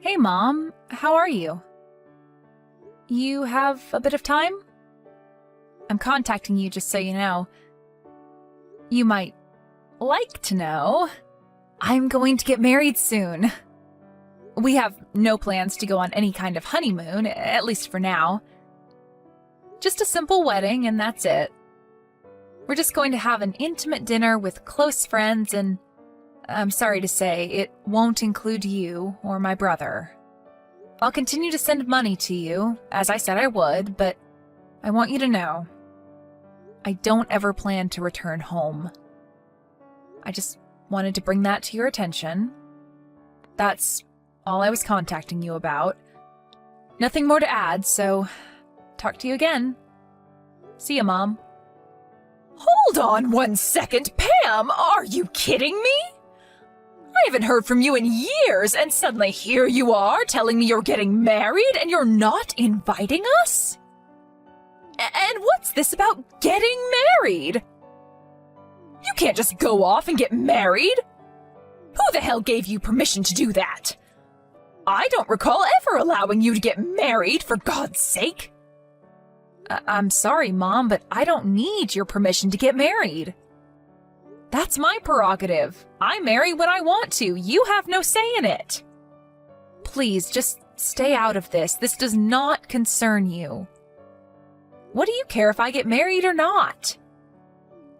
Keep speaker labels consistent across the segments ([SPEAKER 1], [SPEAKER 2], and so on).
[SPEAKER 1] Hey, Mom. How are you? You have a bit of time? I'm contacting you just so you know. You might like to know. I'm going to get married soon. We have no plans to go on any kind of honeymoon, at least for now. Just a simple wedding, and that's it. We're just going to have an intimate dinner with close friends, and I'm sorry to say, it won't include you or my brother. I'll continue to send money to you, as I said I would, but I want you to know, I don't ever plan to return home. I just wanted to bring that to your attention. That's all I was contacting you about. Nothing more to add, so talk to you again. See ya, Mom.
[SPEAKER 2] Hold on 1 second, Pam! Are you kidding me? I haven't heard from you in years, and suddenly here you are telling me you're getting married and you're not inviting us? And what's this about getting married? You can't just go off and get married. Who the hell gave you permission to do that? I don't recall ever allowing you to get married, for God's sake.
[SPEAKER 1] I'm sorry, Mom, but I don't need your permission to get married. That's my prerogative. I marry when I want to. You have no say in it. Please, just stay out of this. This does not concern you. What do you care if I get married or not?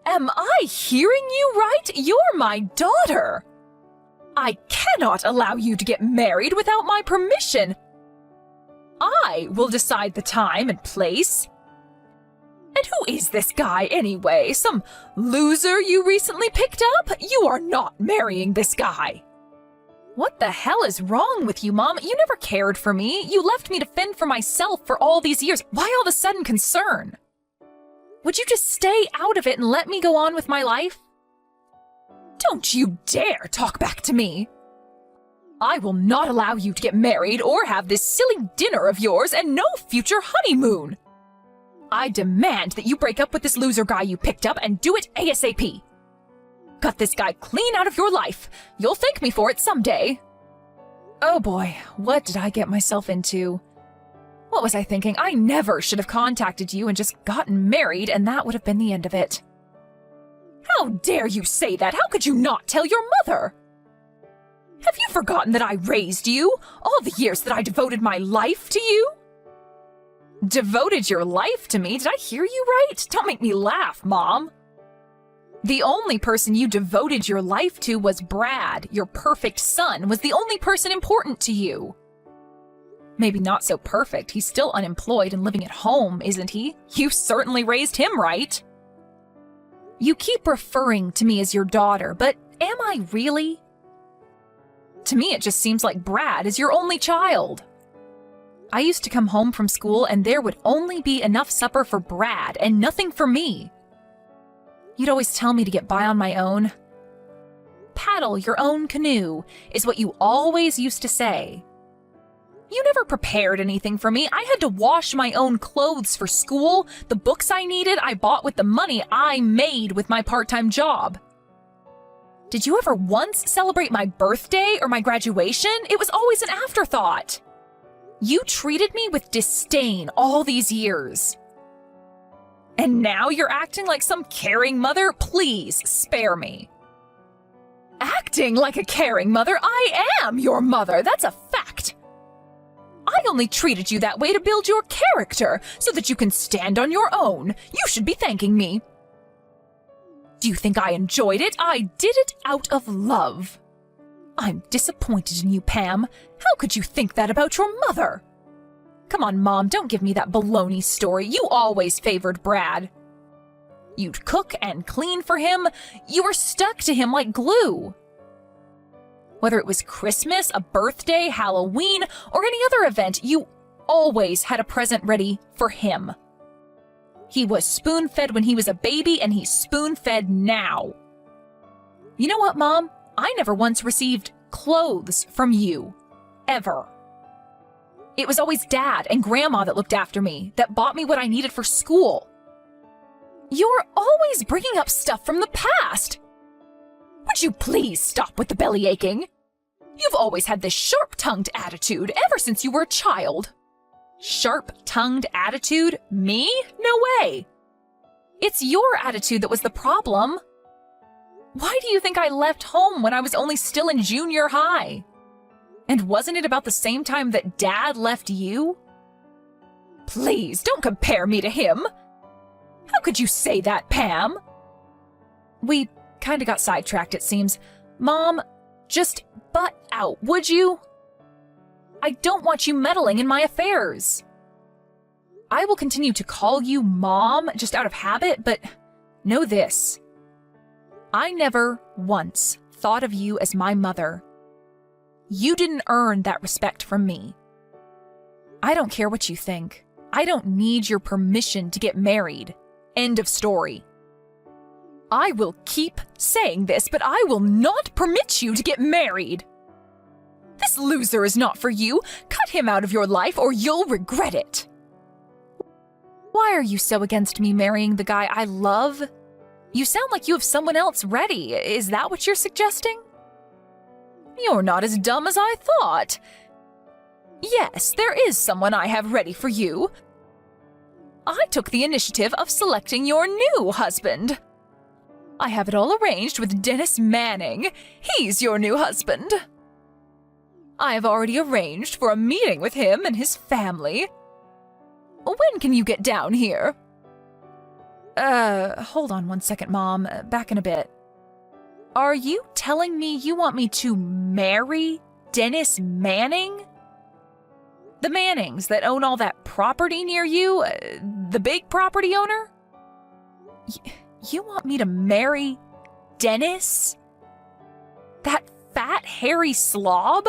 [SPEAKER 2] Am I hearing you right? You're my daughter. I cannot allow you to get married without my permission. I will decide the time and place. And who is this guy anyway? Some loser you recently picked up? You are not marrying this guy.
[SPEAKER 1] What the hell is wrong with you, Mom? You never cared for me. You left me to fend for myself for all these years. Why all of a sudden concern? Would you just stay out of it and let me go on with my life?
[SPEAKER 2] Don't you dare talk back to me. I will not allow you to get married or have this silly dinner of yours and no future honeymoon. I demand that you break up with this loser guy you picked up and do it ASAP. Cut this guy clean out of your life. You'll thank me for it someday.
[SPEAKER 1] Oh boy, what did I get myself into? What was I thinking? I never should have contacted you and just gotten married, and that would have been the end of it.
[SPEAKER 2] How dare you say that? How could you not tell your mother? Have you forgotten that I raised you? All the years that I devoted my life to you?
[SPEAKER 1] Devoted your life to me? Did I hear you right? Don't make me laugh, Mom. The only person you devoted your life to was Brad. Your perfect son was the only person important to you. Maybe not so perfect. He's still unemployed and living at home, isn't he? You certainly raised him right. You keep referring to me as your daughter, but am I really? To me, it just seems like Brad is your only child. I used to come home from school and there would only be enough supper for Brad and nothing for me. You'd always tell me to get by on my own. Paddle your own canoe is what you always used to say. You never prepared anything for me. I had to wash my own clothes for school. The books I needed, I bought with the money I made with my part-time job. Did you ever once celebrate my birthday or my graduation? It was always an afterthought. You treated me with disdain all these years. And now you're acting like some caring mother? Please, spare me.
[SPEAKER 2] Acting like a caring mother? I am your mother, that's a fact. I only treated you that way to build your character, so that you can stand on your own. You should be thanking me. Do you think I enjoyed it? I did it out of love. I'm disappointed in you, Pam. How could you think that about your mother? Come on, Mom, don't give me that baloney story. You always favored Brad. You'd cook and clean for him. You were stuck to him like glue. Whether it was Christmas, a birthday, Halloween, or any other event, you always had a present ready for him. He was spoon-fed when he was a baby, and he's spoon-fed now. You know what, Mom? I never once received clothes from you. Ever. It was always Dad and Grandma that looked after me, that bought me what I needed for school. You're always bringing up stuff from the past. Would you please stop with the belly aching?
[SPEAKER 1] You've always had this sharp-tongued attitude ever since you were a child. Sharp-tongued attitude? Me? No way. It's your attitude that was the problem. Why do you think I left home when I was only still in junior high? And wasn't it about the same time that Dad left you? Please, don't compare me to him. How could you say that, Pam? We kinda got sidetracked, it seems. Mom, just butt out, would you? I don't want you meddling in my affairs. I will continue to call you Mom just out of habit, but know this. I never once thought of you as my mother. You didn't earn that respect from me. I don't care what you think. I don't need your permission to get married. End of story. I will keep saying this, but I will not permit you to get married. This loser is not for you. Cut him out of your life or you'll regret it. Why are you so against me marrying the guy I love? You sound like you have someone else ready. Is that what you're suggesting? You're not as dumb as I thought. Yes, there is someone I have ready for you. I took the initiative of selecting your new husband. I have it all arranged with Dennis Manning. He's your new husband. I have already arranged for a meeting with him and his family. When can you get down here? Hold on one second, Mom. Back in a bit. Are you telling me you want me to marry Dennis Manning? The Mannings that own all that property near you? The big property owner? You want me to marry Dennis? That fat, hairy slob?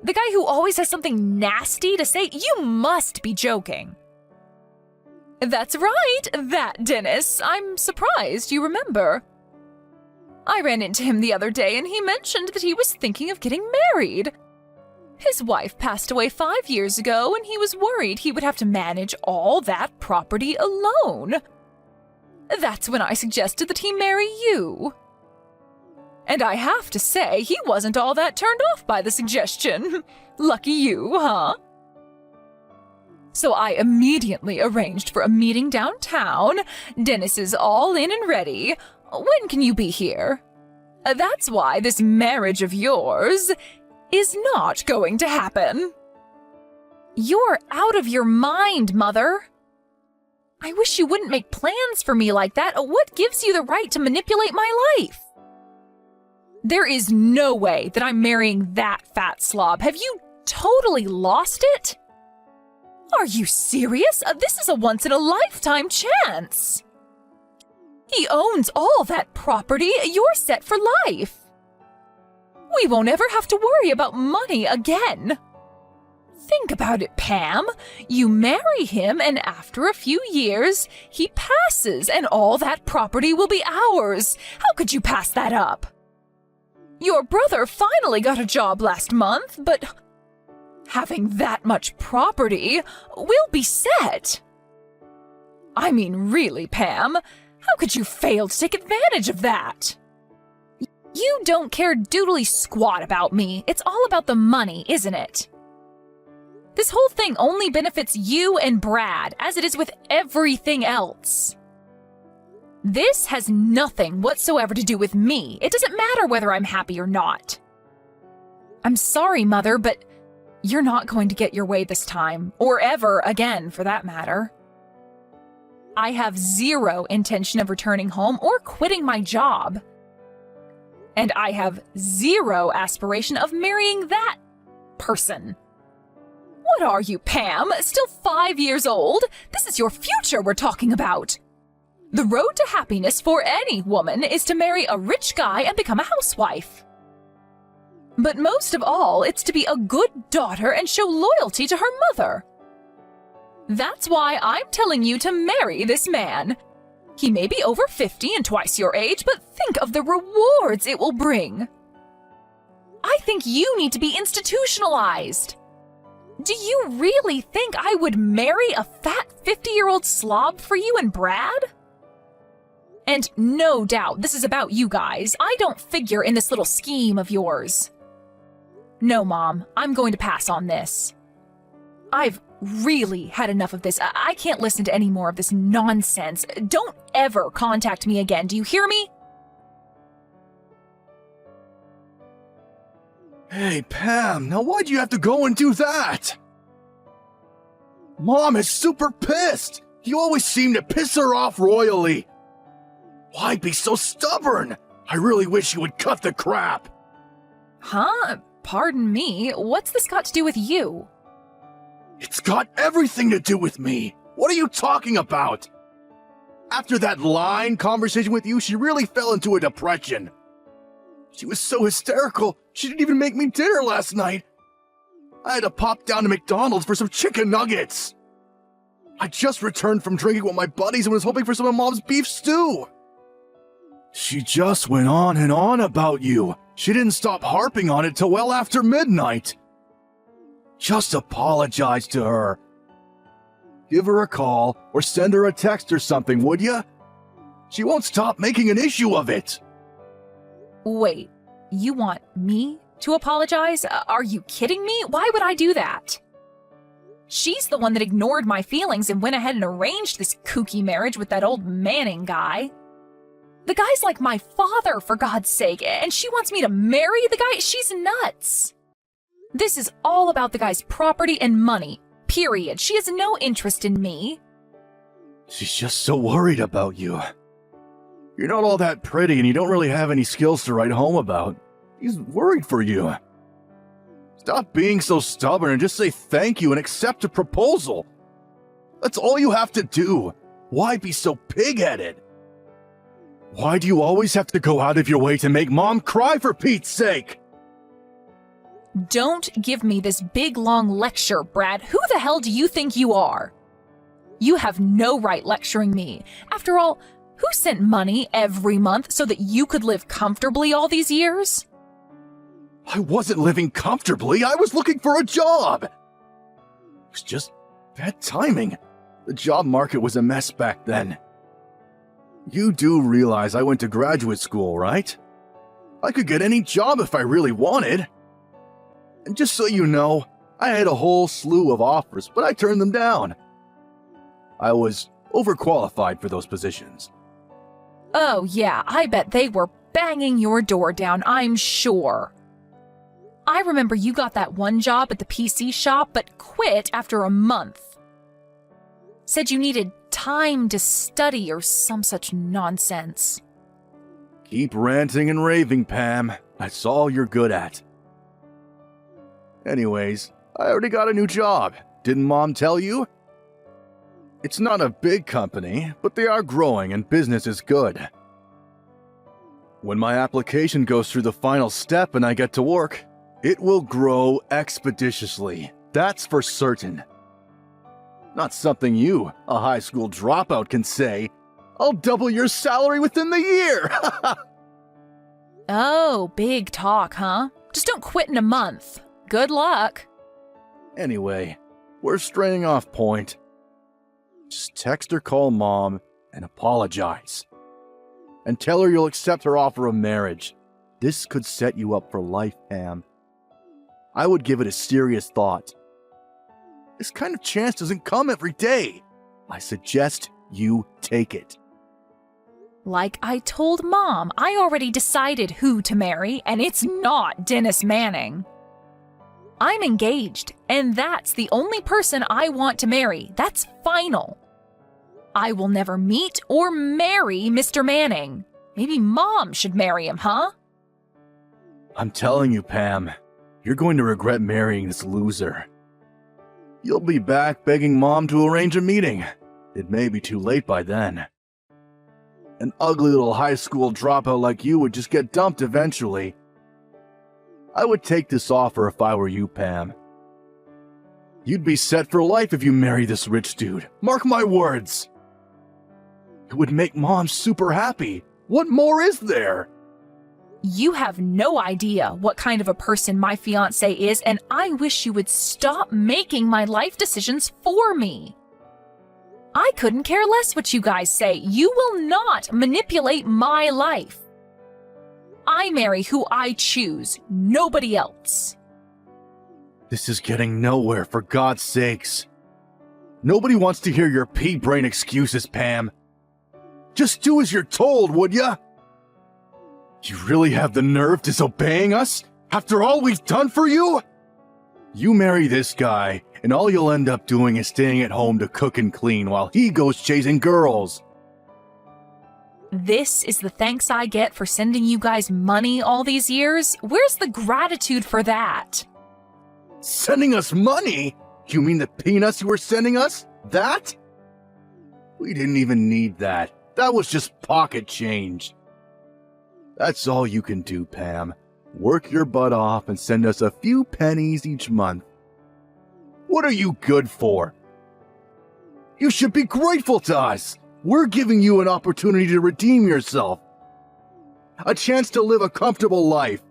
[SPEAKER 1] The guy who always has something nasty to say? You must be joking. That's right, that Dennis. I'm surprised you remember. I ran into him the other day and he mentioned that he was thinking of getting married. His wife passed away 5 years ago and he was worried he would have to manage all that property alone. That's when I suggested that he marry you. And I have to say, he wasn't all that turned off by the suggestion. Lucky you, huh? So I immediately arranged for a meeting downtown. Dennis is all in and ready. When can you be here? That's why this marriage of yours is not going to happen. You're out of your mind, Mother. I wish you wouldn't make plans for me like that. What gives you the right to manipulate my life? There is no way that I'm marrying that fat slob. Have you totally lost it? Are you serious? This is a once-in-a-lifetime chance. He owns all that property. You're set for life. We won't ever have to worry about money again. Think about it, Pam. You marry him, and after a few years, he passes, and all that property will be ours. How could you pass that up? Your brother finally got a job last month, but having that much property, we'll be set. I mean, really, Pam, how could you fail to take advantage of that? You don't care doodly squat about me. It's all about the money, isn't it? This whole thing only benefits you and Brad, as it is with everything else. This has nothing whatsoever to do with me. It doesn't matter whether I'm happy or not. I'm sorry, Mother, but you're not going to get your way this time, or ever again, for that matter. I have zero intention of returning home or quitting my job. And I have zero aspiration of marrying that person. What are you, Pam? Still 5 years old? This is your future we're talking about. The road to happiness for any woman is to marry a rich guy and become a housewife. But most of all, it's to be a good daughter and show loyalty to her mother. That's why I'm telling you to marry this man. He may be over 50 and twice your age, but think of the rewards it will bring. I think you need to be institutionalized. Do you really think I would marry a fat 50-year-old slob for you and Brad? And no doubt this is about you guys. I don't figure in this little scheme of yours. No, Mom, I'm going to pass on this. I've really had enough of this. I can't listen to any more of this nonsense. Don't ever contact me again, do you hear me?
[SPEAKER 3] Hey, Pam, now why'd you have to go and do that? Mom is super pissed. You always seem to piss her off royally. Why be so stubborn? I really wish you would cut the crap.
[SPEAKER 1] Huh? Pardon me, what's this got to do with you?
[SPEAKER 3] It's got everything to do with me. What are you talking about? After that line conversation with you, she really fell into a depression. She was so hysterical, she didn't even make me dinner last night. I had to pop down to McDonald's for some chicken nuggets. I just returned from drinking with my buddies and was hoping for some of Mom's beef stew. She just went on and on about you. She didn't stop harping on it till well after midnight. Just apologize to her. Give her a call or send her a text or something, would ya? She won't stop making an issue of it.
[SPEAKER 1] Wait, you want me to apologize? Are you kidding me? Why would I do that? She's the one that ignored my feelings and went ahead and arranged this kooky marriage with that old Manning guy. The guy's like my father, for God's sake, and she wants me to marry the guy? She's nuts. This is all about the guy's property and money, period. She has no interest in me.
[SPEAKER 3] She's just so worried about you. You're not all that pretty and you don't really have any skills to write home about. He's worried for you. Stop being so stubborn and just say thank you and accept a proposal. That's all you have to do. Why be so pig-headed? Why do you always have to go out of your way to make Mom cry, for Pete's sake?
[SPEAKER 1] Don't give me this big long lecture, Brad. Who the hell do you think you are? You have no right lecturing me. After all, who sent money every month so that you could live comfortably all these years?
[SPEAKER 3] I wasn't living comfortably. I was looking for a job. It was just bad timing. The job market was a mess back then. You do realize I went to graduate school, right? I could get any job if I really wanted. And just so you know, I had a whole slew of offers, but I turned them down. I was overqualified for those positions.
[SPEAKER 1] Oh yeah, I bet they were banging your door down, I'm sure. I remember you got that one job at the PC shop, but quit after a month. Said you needed time to study or some such nonsense.
[SPEAKER 3] Keep ranting and raving, Pam. That's all you're good at. Anyways, I already got a new job. Didn't Mom tell you? It's not a big company, but they are growing and business is good. When my application goes through the final step and I get to work, it will grow expeditiously. That's for certain. Not something you, a high school dropout, can say. I'll double your salary within the year!
[SPEAKER 1] Oh, big talk, huh? Just don't quit in a month. Good luck.
[SPEAKER 3] Anyway, we're straying off point. Just text or call Mom and apologize. And tell her you'll accept her offer of marriage. This could set you up for life, Pam. I would give it a serious thought. This kind of chance doesn't come every day. I suggest you take it.
[SPEAKER 1] Like I told Mom, I already decided who to marry, and it's not Dennis Manning. I'm engaged, and that's the only person I want to marry. That's final. I will never meet or marry Mr. Manning. Maybe Mom should marry him, huh?
[SPEAKER 3] I'm telling you, Pam, you're going to regret marrying this loser. You'll be back begging Mom to arrange a meeting. It may be too late by then. An ugly little high school dropout like you would just get dumped eventually. I would take this offer if I were you, Pam. You'd be set for life if you marry this rich dude. Mark my words. It would make Mom super happy. What more is there?
[SPEAKER 1] You have no idea what kind of a person my fiancé is, and I wish you would stop making my life decisions for me. I couldn't care less what you guys say. You will not manipulate my life. I marry who I choose, nobody else.
[SPEAKER 3] This is getting nowhere, for God's sakes. Nobody wants to hear your pea-brain excuses, Pam. Just do as you're told, would ya? You really have the nerve disobeying us? After all we've done for you? You marry this guy, and all you'll end up doing is staying at home to cook and clean while he goes chasing girls.
[SPEAKER 1] This is the thanks I get for sending you guys money all these years? Where's the gratitude for that?
[SPEAKER 3] Sending us money? You mean the peanuts you were sending us? That? We didn't even need that. That was just pocket change. That's all you can do, Pam. Work your butt off and send us a few pennies each month. What are you good for? You should be grateful to us. We're giving you an opportunity to redeem yourself. A chance to live a comfortable life.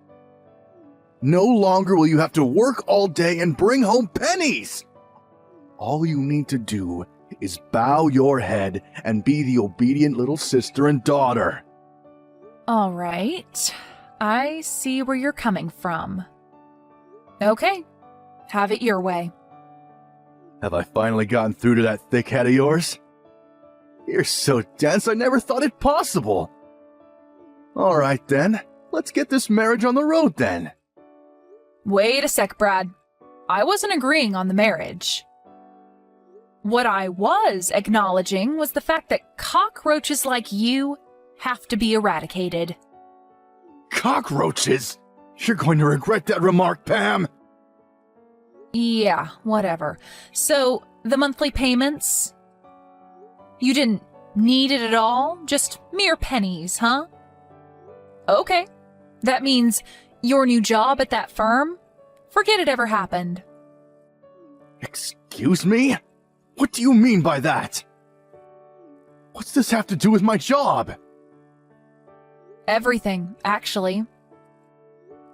[SPEAKER 3] No longer will you have to work all day and bring home pennies. All you need to do is bow your head and be the obedient little sister and daughter.
[SPEAKER 1] All right. I see where you're coming from. Okay. Have it your way.
[SPEAKER 3] Have I finally gotten through to that thick head of yours? You're so dense I never thought it possible. All right then, let's get this marriage on the road then.
[SPEAKER 1] Wait a sec, Brad. I wasn't agreeing on the marriage. What I was acknowledging was the fact that cockroaches like you have to be eradicated.
[SPEAKER 3] Cockroaches? You're going to regret that remark, Pam.
[SPEAKER 1] Yeah, whatever. So, the monthly payments? You didn't need it at all? Just mere pennies, huh? Okay. That means your new job at that firm? Forget it ever happened.
[SPEAKER 3] Excuse me? What do you mean by that? What's this have to do with my job?
[SPEAKER 1] Everything, actually.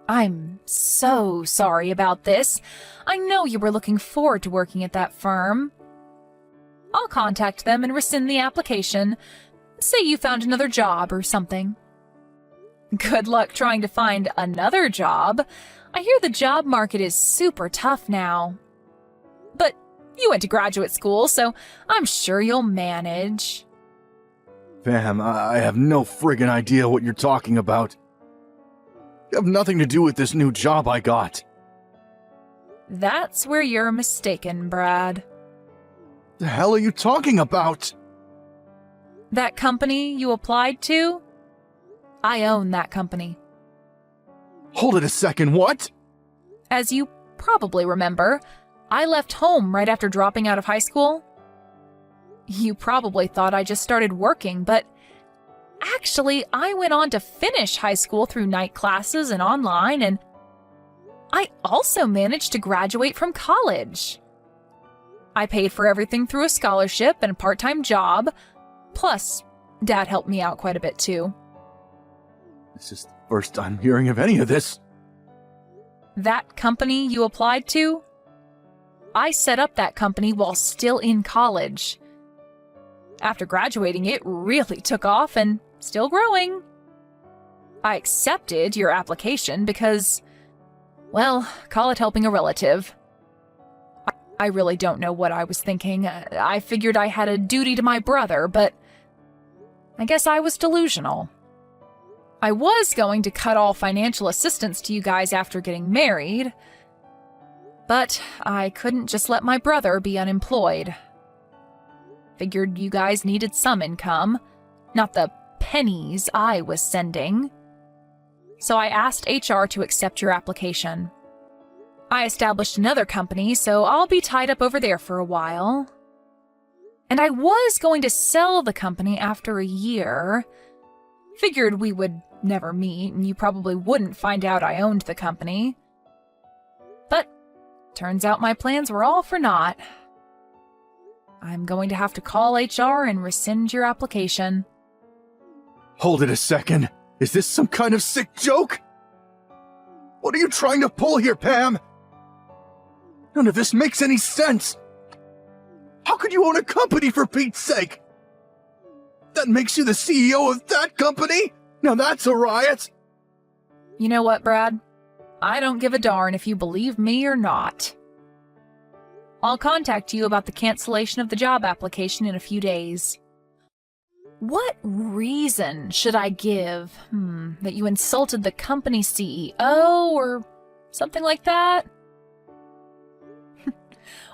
[SPEAKER 1] I'm so sorry about this. I know you were looking forward to working at that firm. I'll contact them and rescind the application. Say you found another job or something. Good luck trying to find another job. I hear the job market is super tough now. But you went to graduate school, so I'm sure you'll manage.
[SPEAKER 3] Pam, I have no friggin' idea what you're talking about. You have nothing to do with this new job I got.
[SPEAKER 1] That's where you're mistaken, Brad.
[SPEAKER 3] The hell are you talking about?
[SPEAKER 1] That company you applied to? I own that company.
[SPEAKER 3] Hold it a second, what?
[SPEAKER 1] As you probably remember, I left home right after dropping out of high school. You probably thought I just started working, but actually, I went on to finish high school through night classes and online, and I also managed to graduate from college. I paid for everything through a scholarship and a part-time job, plus Dad helped me out quite a bit too.
[SPEAKER 3] This is the first I'm hearing of any of this.
[SPEAKER 1] That company you applied to? I set up that company while still in college. After graduating, it really took off and still growing. I accepted your application because, well, call it helping a relative. I really don't know what I was thinking. I figured I had a duty to my brother, but I guess I was delusional. I was going to cut all financial assistance to you guys after getting married, but I couldn't just let my brother be unemployed. Figured you guys needed some income, not the pennies I was sending. So I asked HR to accept your application. I established another company, so I'll be tied up over there for a while. And I was going to sell the company after a year. Figured we would never meet, and you probably wouldn't find out I owned the company. But turns out my plans were all for naught. I'm going to have to call HR and rescind your application.
[SPEAKER 3] Hold it a second. Is this some kind of sick joke? What are you trying to pull here, Pam? None of this makes any sense. How could you own a company, for Pete's sake? That makes you the CEO of that company? Now that's a riot.
[SPEAKER 1] You know what, Brad? I don't give a darn if you believe me or not. I'll contact you about the cancellation of the job application in a few days. What reason should I give? That you insulted the company CEO or something like that?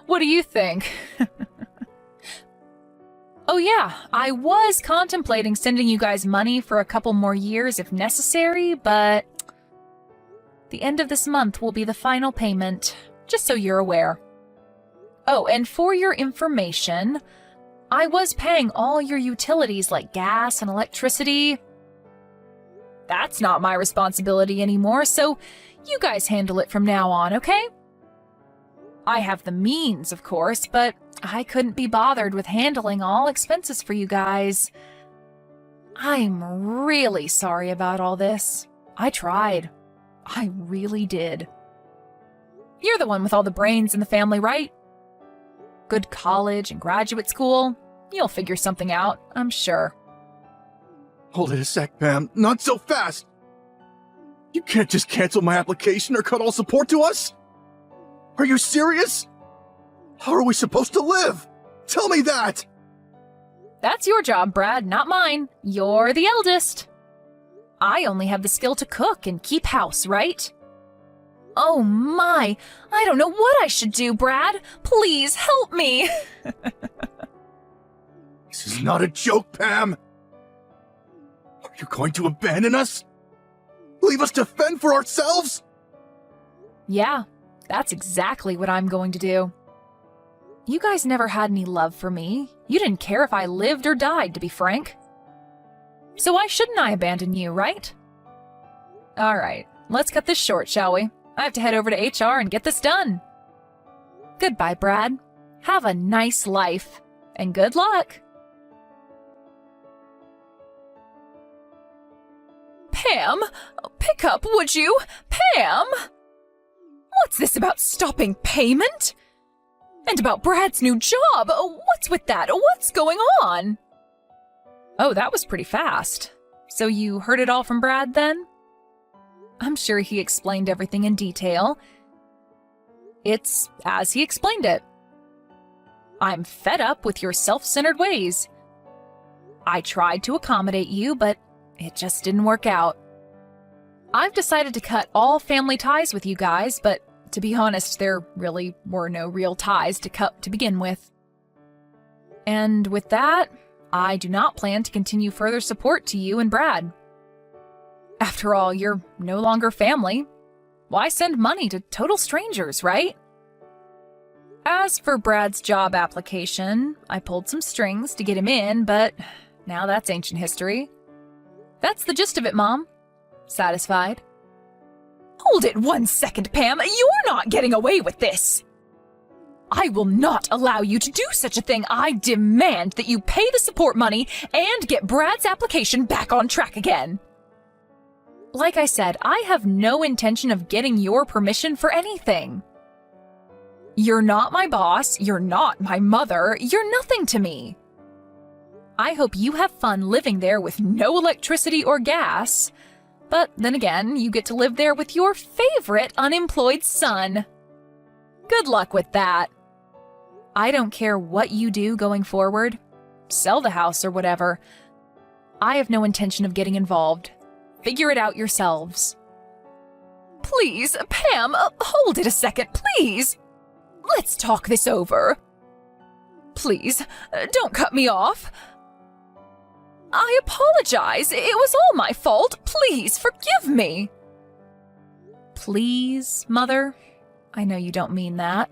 [SPEAKER 1] What do you think? Oh yeah, I was contemplating sending you guys money for a couple more years if necessary, but the end of this month will be the final payment, just so you're aware. Oh, and for your information, I was paying all your utilities like gas and electricity. That's not my responsibility anymore, so you guys handle it from now on, okay? I have the means, of course, but I couldn't be bothered with handling all expenses for you guys. I'm really sorry about all this. I tried. I really did. You're the one with all the brains in the family, right? Good college and graduate school. You'll figure something out, I'm sure.
[SPEAKER 3] Hold it a sec, Pam. Not so fast! You can't just cancel my application or cut all support to us? Are you serious? How are we supposed to live? Tell me that!
[SPEAKER 1] That's your job, Brad, not mine. You're the eldest. I only have the skill to cook and keep house, right? Oh my, I don't know what I should do, Brad. Please help me.
[SPEAKER 3] This is not a joke, Pam! Are you going to abandon us? Leave us to fend for ourselves?
[SPEAKER 1] Yeah, that's exactly what I'm going to do. You guys never had any love for me. You didn't care if I lived or died, to be frank. So why shouldn't I abandon you, right? All right, let's cut this short, shall we? I have to head over to HR and get this done. Goodbye, Brad. Have a nice life, and good luck. Pam, pick up, would you? Pam! What's this about stopping payment? And about Brad's new job? What's with that? What's going on? Oh, that was pretty fast. So you heard it all from Brad then? I'm sure he explained everything in detail. It's as he explained it. I'm fed up with your self-centered ways. I tried to accommodate you, but it just didn't work out. I've decided to cut all family ties with you guys, but to be honest, there really were no real ties to cut to begin with. And with that, I do not plan to continue further support to you and Brad. After all, you're no longer family. Why send money to total strangers, right? As for Brad's job application, I pulled some strings to get him in, but now that's ancient history. That's the gist of it, Mom. Satisfied? Hold it 1 second, Pam. You're not getting away with this. I will not allow you to do such a thing. I demand that you pay the support money and get Brad's application back on track again. Like I said, I have no intention of getting your permission for anything. You're not my boss, you're not my mother, you're nothing to me. I hope you have fun living there with no electricity or gas, but then again, you get to live there with your favorite unemployed son. Good luck with that. I don't care what you do going forward. Sell the house or whatever. I have no intention of getting involved. Figure it out yourselves. Please, Pam, hold it a second, please. Let's talk this over. Please, don't cut me off. I apologize. It was all my fault. Please, forgive me. Please, Mother? I know you don't mean that.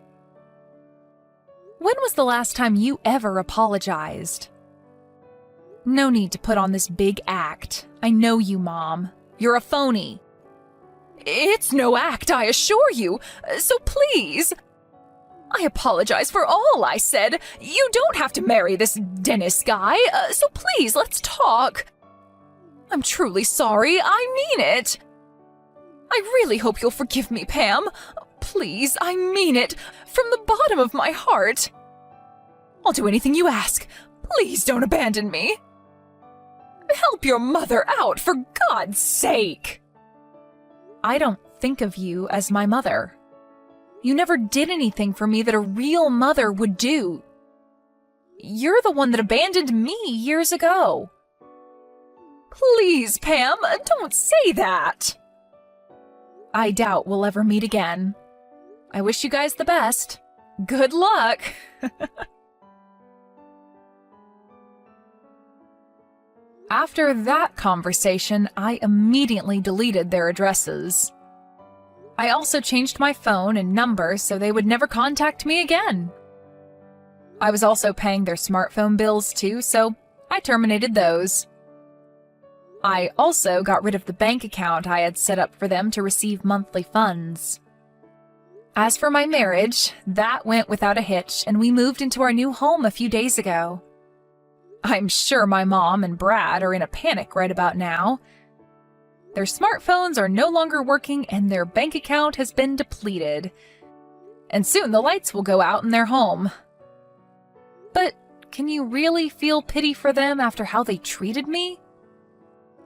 [SPEAKER 1] When was the last time you ever apologized? No need to put on this big act. I know you, Mom. You're a phony. It's no act, I assure you. So please. I apologize for all I said. You don't have to marry this Dennis guy, so please, let's talk. I'm truly sorry. I mean it. I really hope you'll forgive me, Pam. Please, I mean it. From the bottom of my heart. I'll do anything you ask. Please don't abandon me. Help your mother out, for God's sake. I don't think of you as my mother. You never did anything for me that a real mother would do. You're the one that abandoned me years ago. Please, Pam, don't say that. I doubt we'll ever meet again. I wish you guys the best. Good luck. After that conversation, I immediately deleted their addresses. I also changed my phone and number so they would never contact me again. I was also paying their smartphone bills too, so I terminated those. I also got rid of the bank account I had set up for them to receive monthly funds. As for my marriage, that went without a hitch, and we moved into our new home a few days ago. I'm sure my mom and Brad are in a panic right about now. Their smartphones are no longer working and their bank account has been depleted. And soon the lights will go out in their home. But can you really feel pity for them after how they treated me?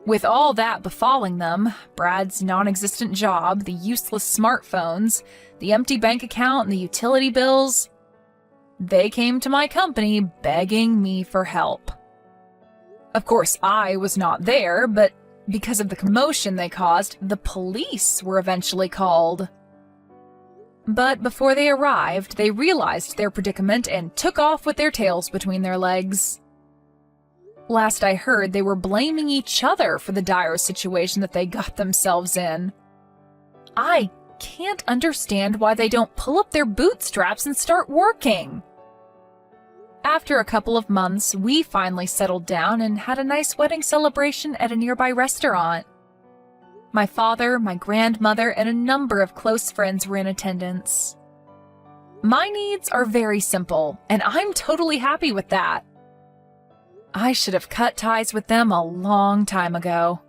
[SPEAKER 1] With all that befalling them, Brad's non-existent job, the useless smartphones, the empty bank account, and the utility bills, they came to my company begging me for help. Of course, I was not there, but because of the commotion they caused, the police were eventually called. But before they arrived, they realized their predicament and took off with their tails between their legs. Last I heard, they were blaming each other for the dire situation that they got themselves in. I can't understand why they don't pull up their bootstraps and start working. After a couple of months, we finally settled down and had a nice wedding celebration at a nearby restaurant. My father, my grandmother, and a number of close friends were in attendance. My needs are very simple, and I'm totally happy with that. I should have cut ties with them a long time ago.